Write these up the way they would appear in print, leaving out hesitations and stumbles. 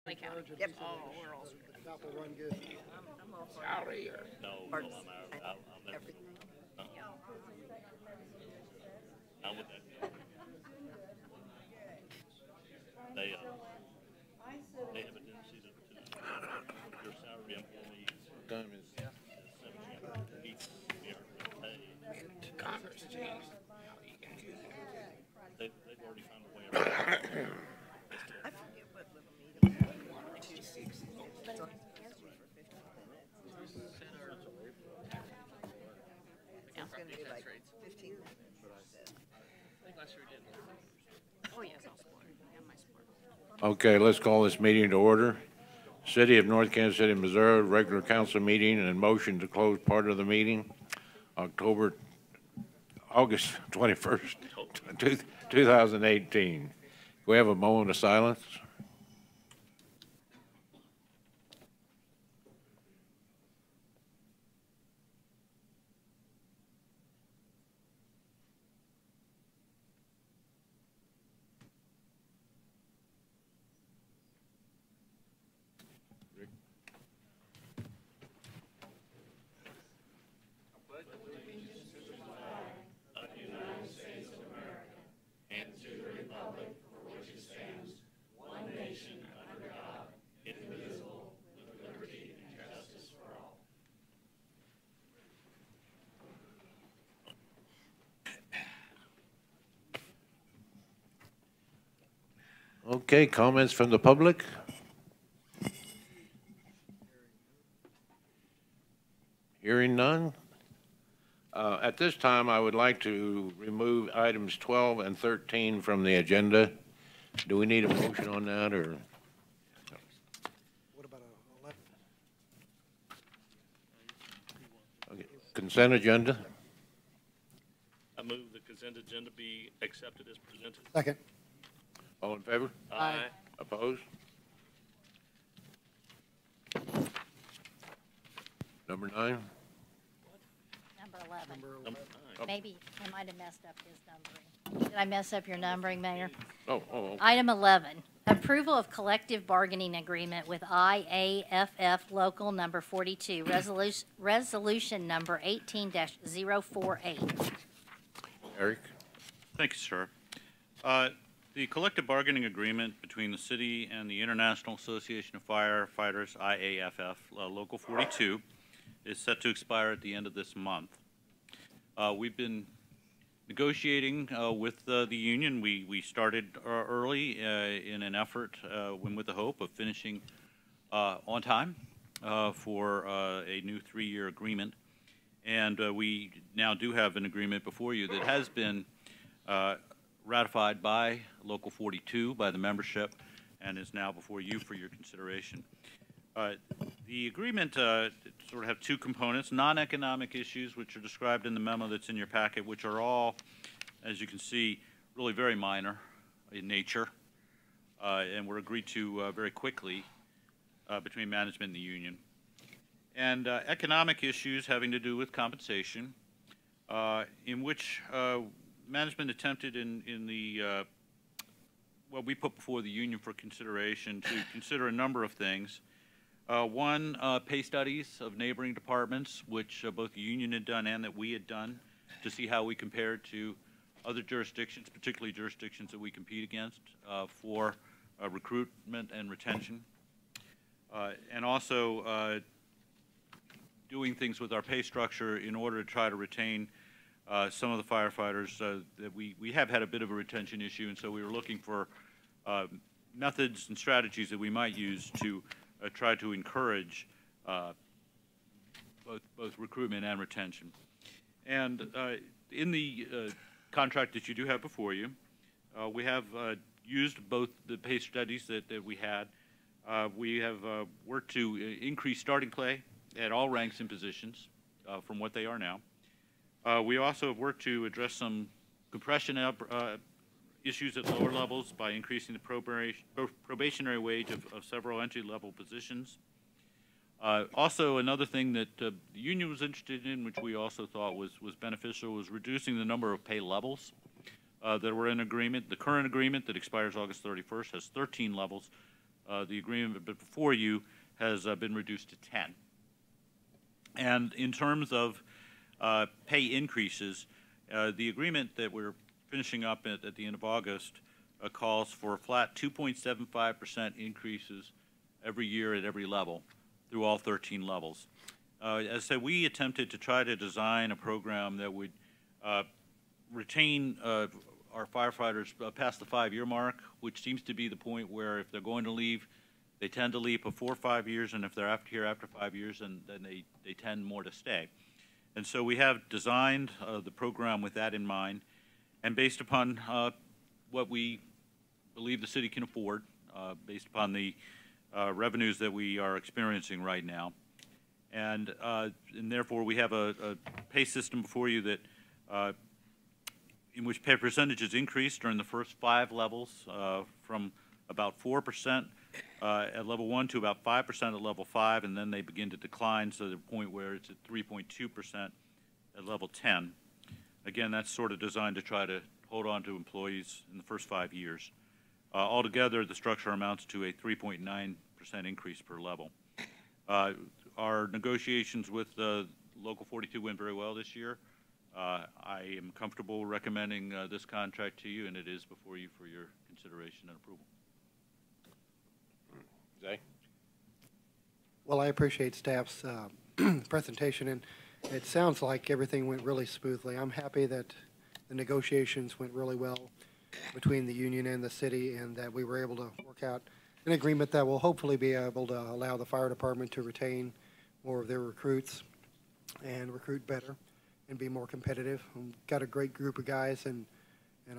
Lake County. Yep. Oh, we're all screwed. South will run good. I'm all for Salary or No, Parks I'm out. and I'll never. everything. I'm with that. They they have a tendency to your salary employees time is each year pay. Congress, geez. How you can do They've already found a way around it. I forget what little meeting. 260. But it's gonna be like 15 minutes. I think last year we did. Oh, yes, I'll support it. I have my support. Okay, let's call this meeting to order. City of North Kansas City, Missouri, regular council meeting and motion to close part of the meeting, August 21st, 2018. Can we have a moment of silence? Okay, comments from the public? Hearing none? At this time, I would like to remove items 12 and 13 from the agenda. Do we need a motion on that, or? What about 11? Okay. Consent agenda? I move the consent agenda be accepted as presented. Second. All in favor? Aye. Opposed? Number 9? Number 11. Number 9. Maybe I might have messed up his numbering. Did I mess up your numbering, Mayor? Oh. Item 11, approval of collective bargaining agreement with IAFF Local Number 42, resolution number 18-048. Eric? Thank you, sir. The collective bargaining agreement between the city and the International Association of Firefighters, IAFF, Local 42, is set to expire at the end of this month. We've been negotiating with the union. We started early in an effort with the hope of finishing on time for a new 3-year agreement. And we now do have an agreement before you that has been ratified by Local 42, by the membership, and is now before you for your consideration. The agreement sort of have two components: non-economic issues, which are described in the memo that's in your packet, which are all, as you can see, really very minor in nature, and were agreed to very quickly between management and the union. And economic issues having to do with compensation, in which management attempted in the what we put before the union for consideration to consider a number of things. One, pay studies of neighboring departments, which both the union had done and that we had done, to see how we compared to other jurisdictions, particularly jurisdictions that we compete against for recruitment and retention. And also doing things with our pay structure in order to try to retain some of the firefighters that we have had a bit of a retention issue, and so we were looking for methods and strategies that we might use to try to encourage both recruitment and retention. And in the contract that you do have before you, we have used both the pay studies that we had. We have worked to increase starting pay at all ranks and positions from what they are now. We also have worked to address some compression issues at lower levels by increasing the probationary wage of several entry-level positions. Also, another thing that the union was interested in, which we also thought was beneficial, was reducing the number of pay levels that were in agreement. The current agreement that expires August 31st has 13 levels. the agreement before you has been reduced to 10. And in terms of pay increases, the agreement that we're finishing up at the end of August calls for flat 2.75% increases every year at every level through all 13 levels. As I said, we attempted to try to design a program that would retain our firefighters past the 5-year mark, which seems to be the point where if they're going to leave, they tend to leave before 5 years, and if they're here after 5 years, then they tend more to stay. And so we have designed the program with that in mind, and based upon what we believe the city can afford, based upon the revenues that we are experiencing right now. And therefore, we have a pay system before you that in which pay percentages increase during the first 5 levels from about 4% at level 1 to about 5% at level 5, and then they begin to decline to the point where it's at 3.2% at level 10. Again, that's sort of designed to try to hold on to employees in the first 5 years. Altogether, the structure amounts to a 3.9% increase per level. Our negotiations with Local 42 went very well this year. I am comfortable recommending this contract to you, and it is before you for your consideration and approval. Zay? Well, I appreciate staff's presentation, and it sounds like everything went really smoothly. I'm happy that the negotiations went really well between the union and the city, and that we were able to work out an agreement that will hopefully be able to allow the fire department to retain more of their recruits and recruit better and be more competitive. We've got a great group of guys, and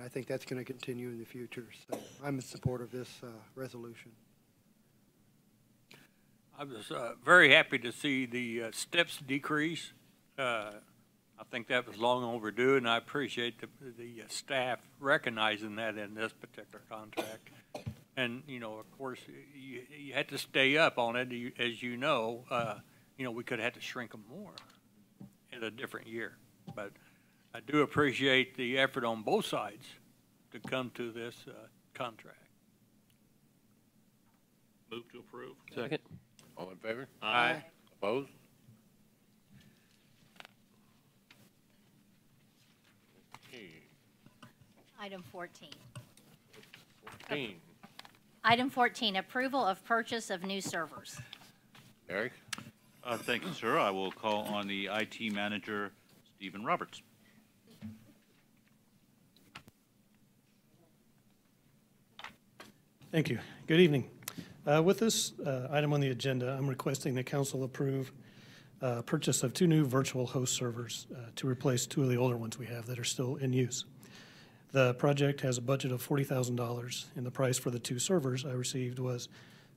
I think that's going to continue in the future. So I'm in support of this resolution. I was very happy to see the steps decrease. I think that was long overdue, and I appreciate the staff recognizing that in this particular contract. And, you know, of course, you had to stay up on it. As you know, we could have had to shrink them more in a different year. But I do appreciate the effort on both sides to come to this contract. Move to approve. Second. All in favor? Aye. Opposed? Okay. Item 14. 14. Item 14, approval of purchase of new servers. Eric? Thank you, sir. I will call on the IT manager, Stephen Roberts. Thank you. Good evening. With this item on the agenda, I'm requesting that council approve purchase of 2 new virtual host servers to replace 2 of the older ones we have that are still in use. The project has a budget of $40,000, and the price for the 2 servers I received was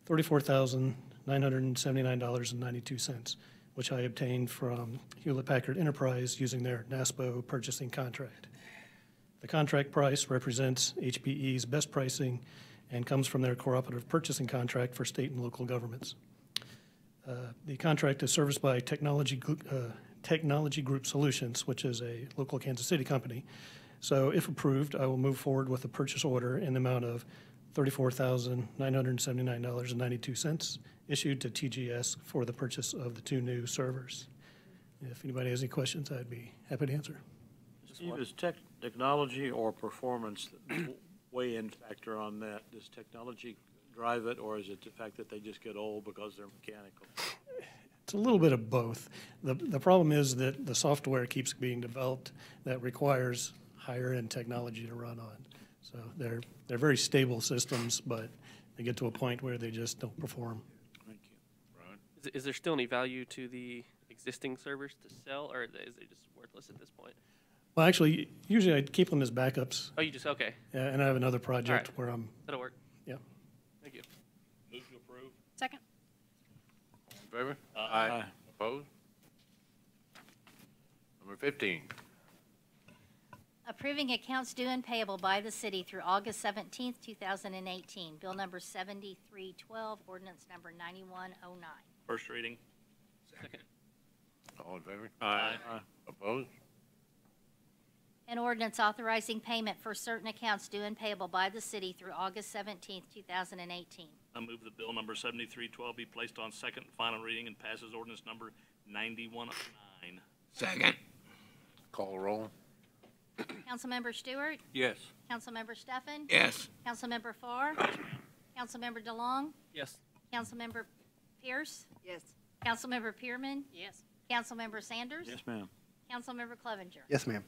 $34,979.92, which I obtained from Hewlett-Packard Enterprise using their NASPO purchasing contract. The contract price represents HPE's best pricing and comes from their cooperative purchasing contract for state and local governments. The contract is serviced by Technology Group Solutions, which is a local Kansas City company. So if approved, I will move forward with a purchase order in the amount of $34,979.92 issued to TGS for the purchase of the 2 new servers. If anybody has any questions, I'd be happy to answer. Steve, is technology or performance weigh-in factor on that? Does technology drive it, or is it the fact that they just get old because they're mechanical? It's a little bit of both. The problem is that the software keeps being developed that requires higher-end technology to run on. So they're very stable systems, but they get to a point where they just don't perform. Thank you. Brian? Is there still any value to the existing servers to sell, or is it just worthless at this point? Well, actually, usually I keep them as backups. Oh, you just, okay. And I have another project All right. where I'm, That'll work. yeah. Thank you. Move to approve. Second. All in favor? Aye. Opposed? Number 15. Approving accounts due and payable by the city through August 17th, 2018. Bill number 7312, ordinance number 9109. First reading. Second. All in favor? Aye. Opposed? An ordinance authorizing payment for certain accounts due and payable by the city through August 17th, 2018. I move that bill number 7312 be placed on second and final reading and passes ordinance number 9109. Second. Call roll. Councilmember Stewart? Yes. Councilmember Stefan? Yes. Councilmember Farr? Councilmember DeLong? Yes. Councilmember Pierce? Yes. Councilmember Pearman? Yes. Councilmember Sanders? Yes, ma'am. Councilmember Clevenger? Yes, ma'am.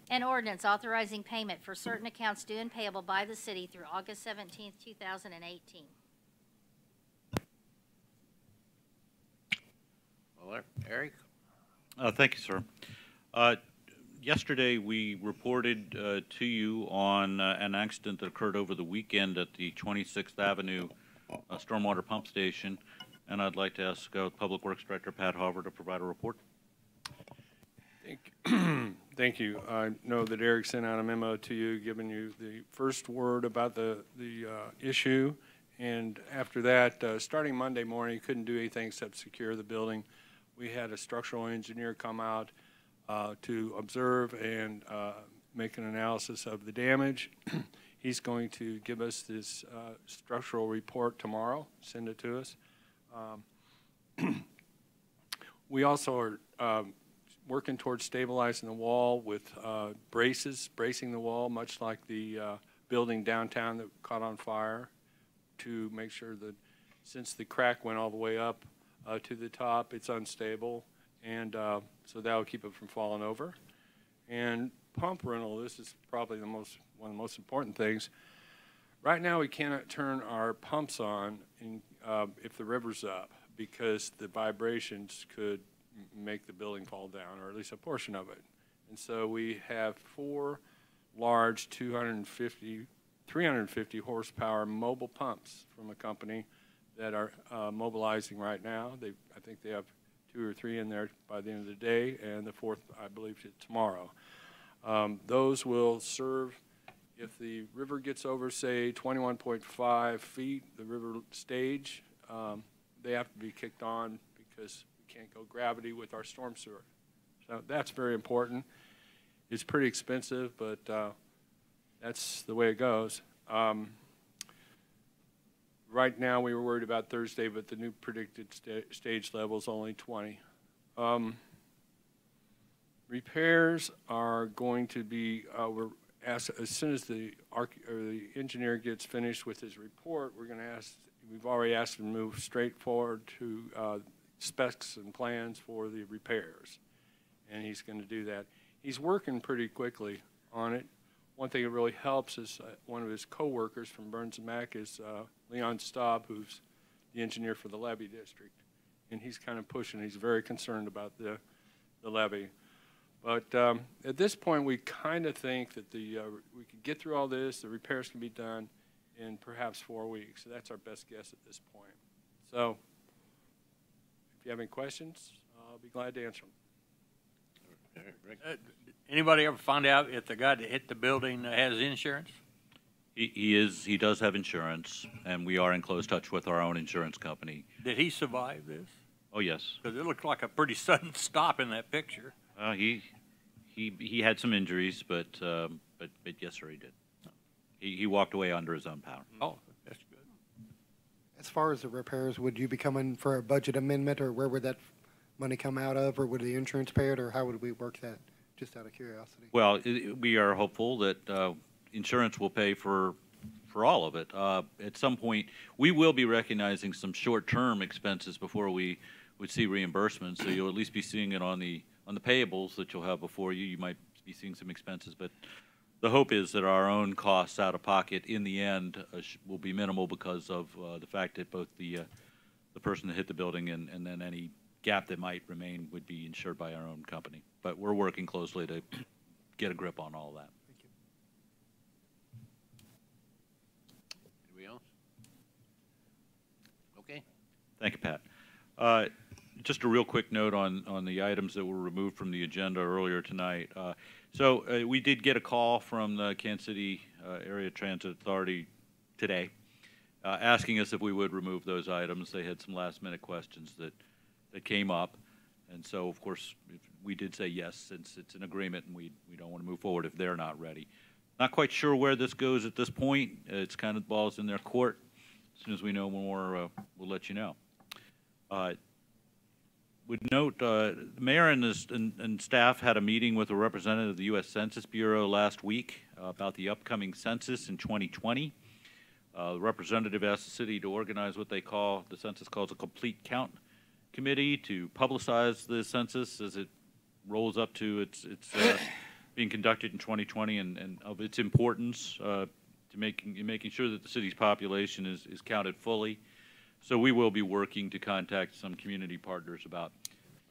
An ordinance authorizing payment for certain accounts due and payable by the city through August 17th, 2018. Well, Eric? Thank you, sir. Yesterday, we reported to you on an accident that occurred over the weekend at the 26th Avenue Stormwater Pump Station, and I'd like to ask Public Works Director Pat Hoover to provide a report. Thank you. I know that Eric sent out a memo to you, giving you the first word about the issue, and after that, starting Monday morning, he couldn't do anything except secure the building. We had a structural engineer come out to observe and make an analysis of the damage. He's going to give us this structural report tomorrow, send it to us. We also are working towards stabilizing the wall with bracing the wall, much like the building downtown that caught on fire, to make sure that since the crack went all the way up to the top, it's unstable, and so that will keep it from falling over. And pump rental, this is probably one of the most important things. Right now, we cannot turn our pumps on if the river's up, because the vibrations could make the building fall down, or at least a portion of it. And so we have 4 large 350 horsepower mobile pumps from a company that are mobilizing right now. I think they have 2 or 3 in there by the end of the day, and the 4th, I believe, is tomorrow. Those will serve if the river gets over, say, 21.5 feet, the river stage. They have to be kicked on because we can't go gravity with our storm sewer. So that's very important. It's pretty expensive, but that's the way it goes. Right now, we were worried about Thursday, but the new predicted stage level is only 20. Repairs are going to be, we're asked, as soon as the engineer gets finished with his report, we're going to ask, we've already asked him to move straight forward to specs and plans for the repairs. And he's going to do that. He's working pretty quickly on it. One thing that really helps is one of his co-workers from Burns & Mac is Leon Staub, who's the engineer for the levee district. And he's kind of pushing. He's very concerned about the levee. But at this point, we kind of think that we could get through all this, the repairs can be done in perhaps 4 weeks. So that's our best guess at this point. So if you have any questions, I'll be glad to answer them. Anybody ever find out if the guy that hit the building has insurance? He does have insurance, and we are in close touch with our own insurance company. Did he survive this? Oh, yes. Because it looked like a pretty sudden stop in that picture. He had some injuries, but yes, sir, he did. He walked away under his own power. Oh, that's good. As far as the repairs, would you be coming for a budget amendment, or where would that money come out of, or would the insurance pay it, or how would we work that, just out of curiosity? Well, we are hopeful that insurance will pay for all of it. At some point, we will be recognizing some short-term expenses before we would see reimbursements, so you'll at least be seeing it on the payables that you'll have before you. You might be seeing some expenses, but the hope is that our own costs out of pocket in the end will be minimal because of the fact that both the person that hit the building and then any gap that might remain would be insured by our own company. But we're working closely to get a grip on all that. Thank you. Anybody else? Okay. Thank you, Pat. Just a real quick note on the items that were removed from the agenda earlier tonight. So we did get a call from the Kansas City Area Transit Authority today asking us if we would remove those items. They had some last-minute questions that came up. And so, of course, we did say yes, since it's an agreement and we don't want to move forward if they're not ready. Not quite sure where this goes at this point. It's kind of balls in their court. As soon as we know more, we'll let you know. Would note, the mayor and staff had a meeting with a representative of the U.S. Census Bureau last week about the upcoming census in 2020. The representative asked the city to organize what the census calls a complete count committee to publicize the census as it rolls up to its being conducted in 2020 and of its importance to making sure that the city's population is counted fully. So we will be working to contact some community partners about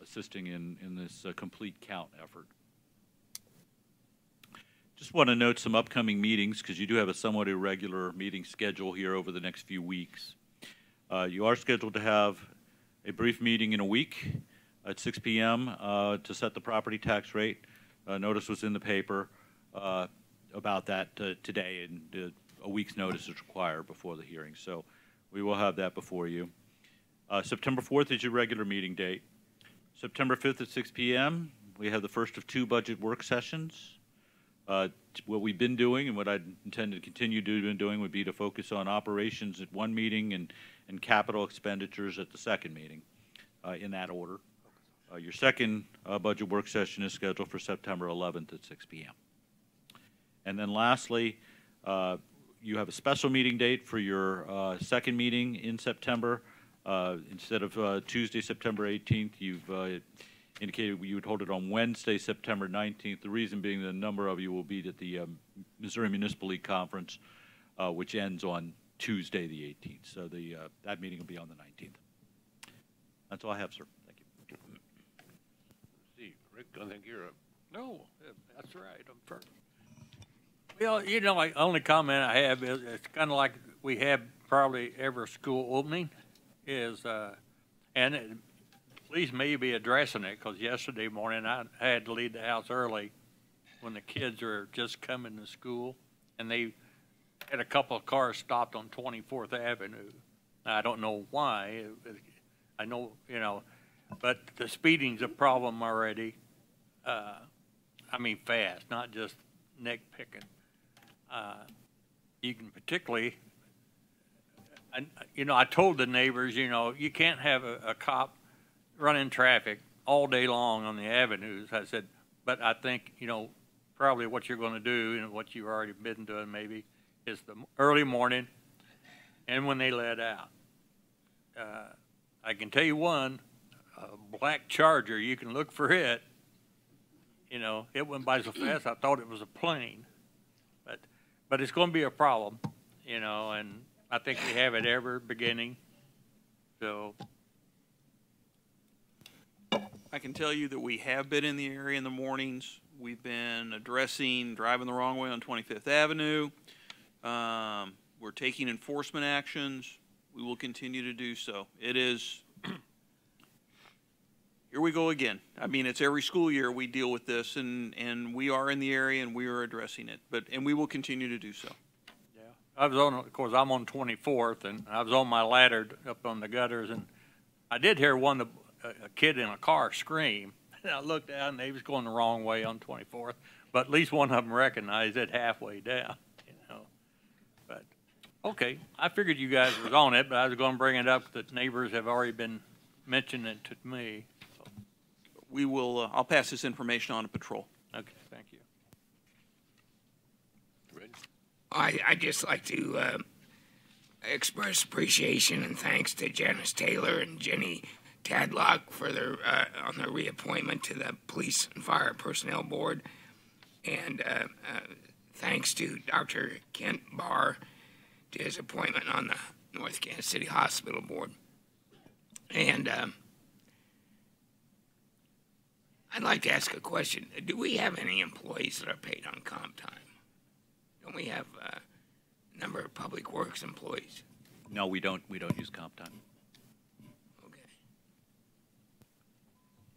assisting in this complete count effort. Just want to note some upcoming meetings because you do have a somewhat irregular meeting schedule here over the next few weeks. You are scheduled to have a brief meeting in a week at 6 p.m. To set the property tax rate. Notice was in the paper about that today, and a week's notice is required before the hearing. So we will have that before you. September 4th is your regular meeting date. September 5th at 6 p.m., we have the first of 2 budget work sessions. What we've been doing and what I intend to continue doing would be to focus on operations at one meeting and capital expenditures at the second meeting, in that order. Your second budget work session is scheduled for September 11th at 6 p.m. And then lastly, you have a special meeting date for your second meeting in September. Instead of Tuesday, September 18th, you've indicated you would hold it on Wednesday, September 19th. The reason being the number of you will be at the Missouri Municipal League Conference, which ends on Tuesday, the 18th. So that meeting will be on the 19th. That's all I have, sir. Thank you. See, Rick, I think you're up. No, that's right. I'm first. Well, you know, the only comment I have is it's kind of like we have probably every school opening is, and it, please maybe addressing it, because yesterday morning I had to leave the house early when the kids are just coming to school, and they had a couple of cars stopped on 24th Avenue. I don't know why. I know, you know, but the speeding's a problem already. I mean fast, not just neck picking. You can particularly, you know, I told the neighbors, you know, you can't have a cop running traffic all day long on the avenues. I said, but I think, you know, probably what you're going to do and what you've already been doing maybe is the early morning and when they let out. I can tell you one, a black Charger, you can look for it. You know, it went by so fast I thought it was a plane. But it's going to be a problem, you know, and I think we have it every beginning. So I can tell you that we have been in the area in the mornings. We've been addressing driving the wrong way on 25th Avenue. We're taking enforcement actions. We will continue to do so. It is, here we go again. I mean, it's every school year we deal with this, and we are in the area and we are addressing it. And we will continue to do so. yeah, I was on, of course, I'm on 24th, and I was on my ladder up on the gutters, and I did hear a kid in a car scream. And I looked out, and they was going the wrong way on 24th. But at least one of them recognized it halfway down, you know. But, okay, I figured you guys was on it, but I was going to bring it up that neighbors have already been mentioning it to me. So. We will, I'll pass this information on to patrol. Okay, thank you. I'd just like to express appreciation and thanks to Janice Taylor and Jenny Tadlock for their on their reappointment to the Police and Fire Personnel Board, and thanks to Dr. Kent Barr to his appointment on the North Kansas City Hospital Board. And I'd like to ask a question. Do we have any employees that are paid on comp time? Don't we have a number of public works employees? No, we don't use comp time. Okay.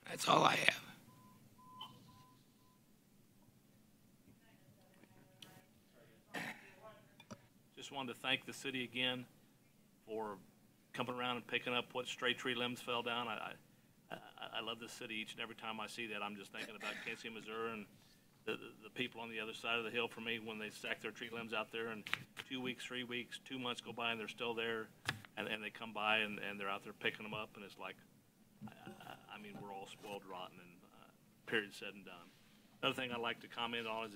That's all I have. Just wanted to thank the city again for coming around and picking up what stray tree limbs fell down. I love this city each and every time I see that. I'm just thinking about Kansas City, Missouri, and the people on the other side of the hill from me when they stack their tree limbs out there, and 2 weeks, 3 weeks, 2 months go by and they're still there, and they come by and they're out there picking them up, and it's like, I mean, we're all spoiled rotten, and period, said and done. Another thing I'd like to comment on is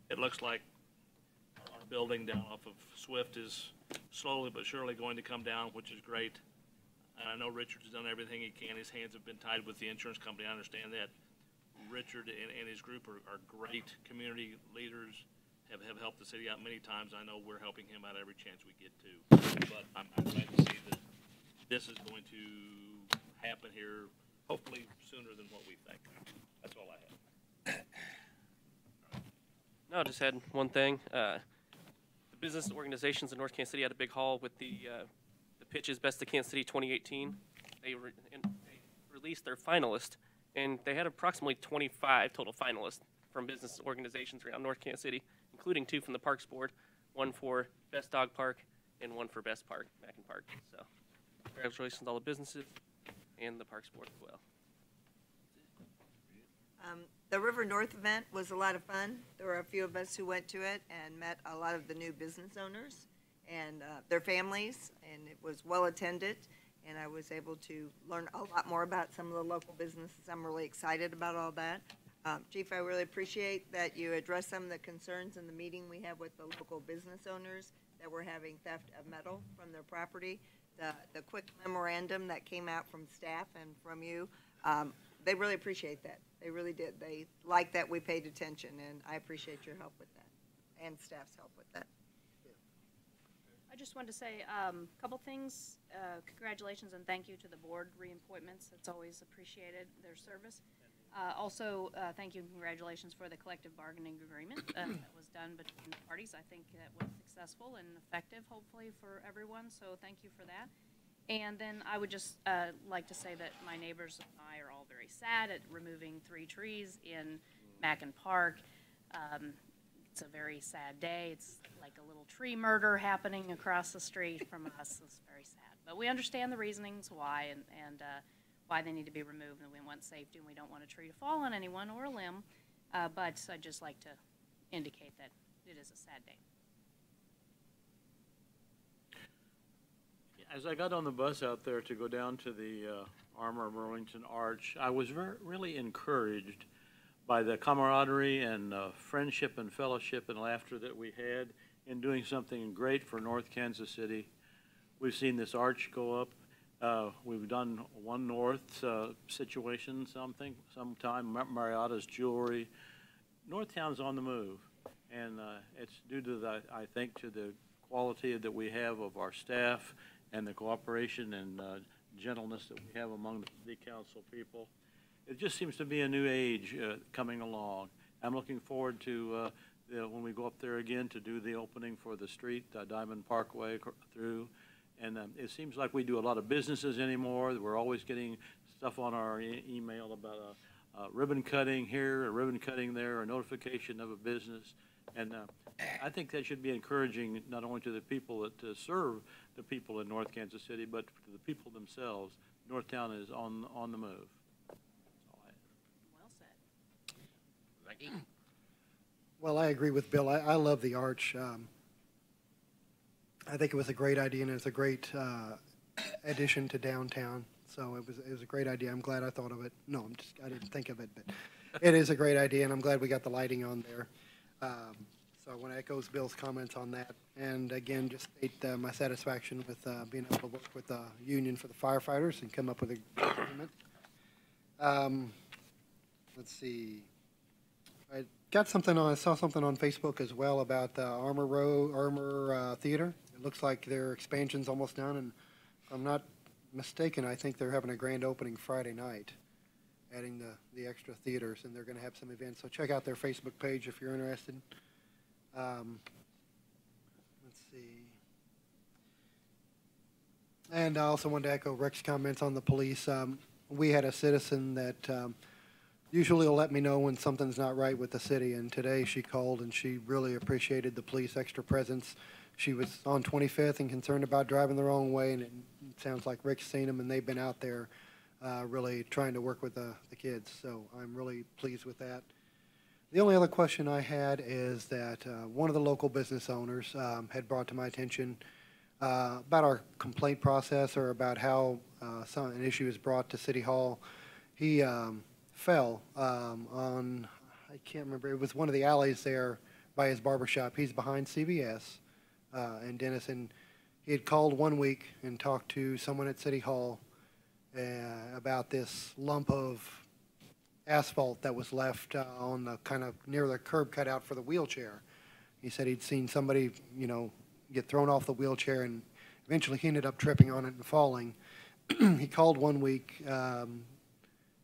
it looks like our building down off of Swift is slowly but surely going to come down, which is great. And I know Richard's done everything he can. His hands have been tied with the insurance company. I understand that. Richard and his group are great community leaders, have helped the city out many times. I know we're helping him out every chance we get to. But I'm glad to see that this is going to happen here, hopefully sooner than what we think. That's all I have. No, just had one thing. The business organizations in North Kansas City had a big haul with the pitches Best of Kansas City 2018. They released their finalists, and they had approximately 25 total finalists from business organizations around North Kansas City, including 2 from the Parks Board, 1 for Best Dog Park and 1 for Best Park, Mackin Park. So congratulations to all the businesses and the Parks Board as well. The River North event was a lot of fun. There were a few of us who went to it and met a lot of the new business owners and their families, and it was well attended, and I was able to learn a lot more about some of the local businesses. I'm really excited about all that. Chief, I really appreciate that you address some of the concerns in the meeting we have with the local business owners that were having theft of metal from their property. The quick memorandum that came out from staff and from you, they really appreciate that. They really did. They like that we paid attention, and I appreciate your help with that and staff's help with that. I just wanted to say a couple things. Congratulations and thank you to the board reappointments. It's always appreciated, their service. Also, thank you and congratulations for the collective bargaining agreement that was done between the parties. I think that was successful and effective, hopefully, for everyone, so thank you for that. And then I would just like to say that my neighbors and I are all very sad at removing 3 trees in Mackin Park. It's a very sad day. It's like a little tree murder happening across the street from us. It's very sad. But we understand the reasonings why and why they need to be removed, and we want safety, and we don't want a tree to fall on anyone or a limb. But I'd just like to indicate that it is a sad day. As I got on the bus out there to go down to the Armour Burlington Arch, I was really encouraged by the camaraderie and friendship and fellowship and laughter that we had in doing something great for North Kansas City. We've seen this arch go up. We've done One North situation sometime, Mariotta's Jewelry. Northtown's on the move, and it's due to I think to the quality that we have of our staff and the cooperation and gentleness that we have among the city council people. It just seems to be a new age coming along. I'm looking forward to when we go up there again to do the opening for the street, Diamond Parkway through. And it seems like we do a lot of businesses anymore. We're always getting stuff on our email about a ribbon cutting here, a ribbon cutting there, a notification of a business. And I think that should be encouraging not only to the people that serve the people in North Kansas City, but to the people themselves. Northtown is on the move. Well said. Thank you. Well, I agree with Bill. I love the arch. I think it was a great idea, and it's a great addition to downtown. So it was a great idea. I'm glad I thought of it. No, I didn't think of it, but it is a great idea, and I'm glad we got the lighting on there. So I want to echo Bill's comments on that. And again, just state my satisfaction with being able to work with the union for the firefighters and come up with a good agreement. Let's see. I saw something on Facebook as well about the Armour Theater. It looks like their expansion's almost done, and if I'm not mistaken, I think they're having a grand opening Friday night, adding the extra theaters, and they're going to have some events. So check out their Facebook page if you're interested. Let's see. And I also wanted to echo Rick's comments on the police. We had a citizen that usually will let me know when something's not right with the city, and today she called and she really appreciated the police extra presence. She was on 25th and concerned about driving the wrong way, and it sounds like Rick's seen them, and they've been out there really trying to work with the kids, so I'm really pleased with that. The only other question I had is that one of the local business owners had brought to my attention about our complaint process, or about how an issue is brought to City Hall. He fell on, I can't remember, it was one of the alleys there by his barber shop. He's behind CVS in Denison. He had called 1 week and talked to someone at City Hall about this lump of asphalt that was left on the kind of near the curb cutout for the wheelchair. He said he'd seen somebody, get thrown off the wheelchair, and eventually he ended up tripping on it and falling. He called 1 week,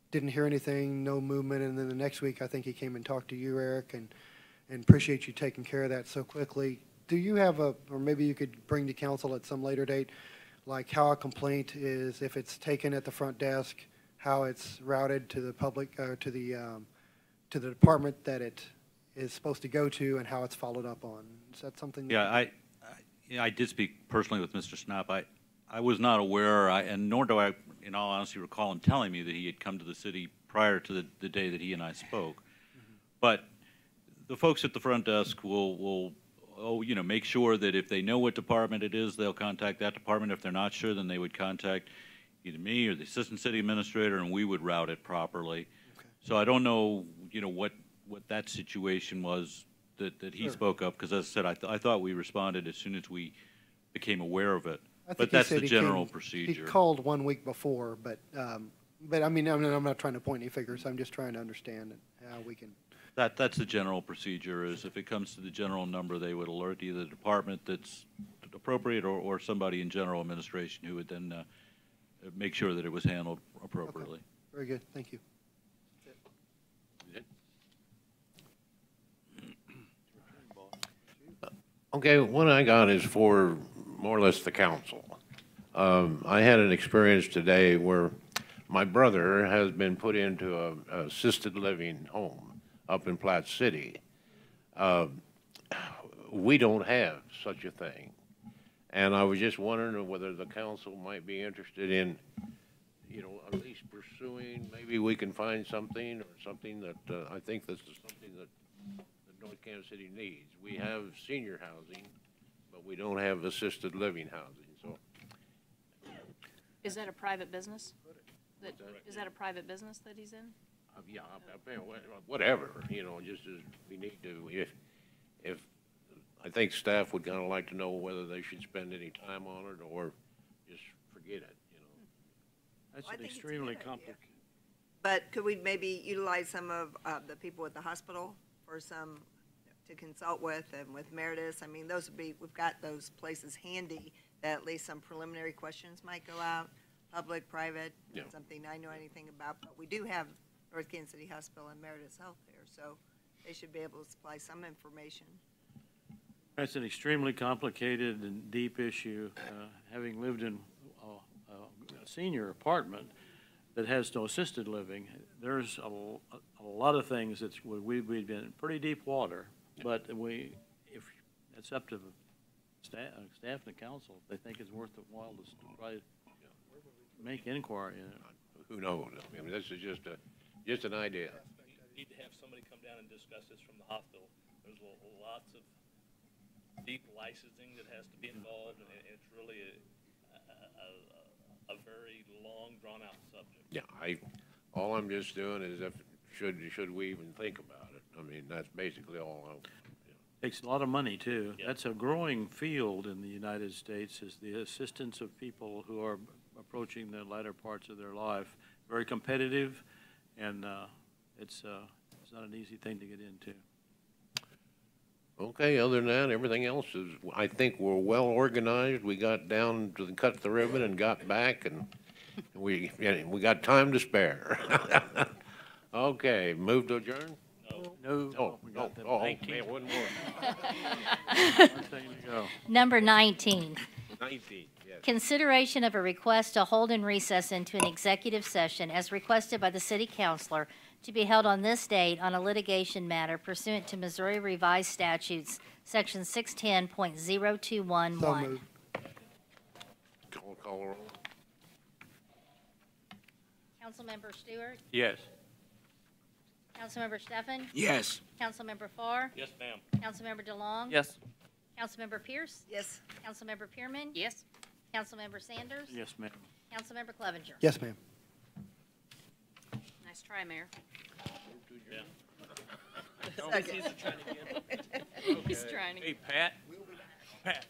didn't hear anything, no movement, and then the next week I think he came and talked to you, Eric, and appreciate you taking care of that so quickly. Do you have or maybe you could bring to council at some later date, like how a complaint is, if it's taken at the front desk, how it's routed to the public, to the department that it is supposed to go to, and how it's followed up on? Is that something? Yeah, I did speak personally with Mr. Snap. I was not aware, and nor do I, in all honesty, recall him telling me that he had come to the city prior to the day that he and I spoke. But the folks at the front desk will make sure that if they know what department it is, they'll contact that department. If they're not sure, then they would contact either me or the assistant city administrator, and we would route it properly. Okay. So I don't know, what that situation was that he Sure. spoke of, because as I said, I thought we responded as soon as we became aware of it. I think But he that's said the he general came- procedure. He called 1 week before, but I mean, I'm not trying to point any figures. I'm just trying to understand how we can. That's the general procedure, is if it comes to the general number, they would alert either the department that's appropriate or somebody in general administration who would then make sure that it was handled appropriately. Okay. Very good. Thank you. Okay, what I got is for more or less the council. I had an experience today where my brother has been put into a assisted living home up in Platte City. We don't have such a thing. And I was just wondering whether the council might be interested in, at least pursuing, maybe we can find something or something that, I think this is something that North Kansas City needs. We have senior housing, but we don't have assisted living housing, so. Is that a private business? Is that a private business that he's in? Yeah, whatever, just as we need to, if, I think staff would kind of like to know whether they should spend any time on it or just forget it, That's Well, I an think it's a extremely good idea. complicated. But could we maybe utilize some of the people at the hospital for some, to consult with, and with Meredith? I mean, those would be, we've got those places handy that at least some preliminary questions might go out, public, private, Yeah. something I know anything about. But we do have North Kansas City Hospital and Meredith's Health there, so they should be able to supply some information. That's an extremely complicated and deep issue. Having lived in a senior apartment that has no assisted living, there's a lot of things we've been in pretty deep water. But if it's up to the staff and the council, if they think it's worth the while to try to make inquiry in it. Who knows? I mean, this is just an idea. Need to have somebody come down and discuss this from the hospital. There's lots of deep licensing that has to be involved, and it's really a very long, drawn-out subject. Yeah, all I'm just doing is should we even think about it? I mean, that's basically all. Takes a lot of money, too. Yeah. That's a growing field in the United States, is the assistance of people who are approaching the latter parts of their life. Very competitive, and it's not an easy thing to get into. Okay, other than that, everything else is, I think we're well organized. We got down to cut the ribbon and got back, and we got time to spare. Okay, move to adjourn? No. Oh, we no, got them. oh, 19. man, one more. One thing to go. Number 19. 19, yes. Consideration of a request to hold and recess into an executive session as requested by the city councilor to be held on this date on a litigation matter pursuant to Missouri Revised Statutes, Section 610.0211. So moved. Call roll. Councilmember Stewart, Yes. Councilmember Stefan? Yes. Councilmember Farr? Yes, ma'am. Councilmember DeLong? Yes. Councilmember Pierce? Yes. Councilmember Pearman? Yes. Councilmember Sanders? Yes, ma'am. Councilmember Clevenger? Yes, ma'am. Nice try, Mayor. Second. He's trying Hey, again. Pat?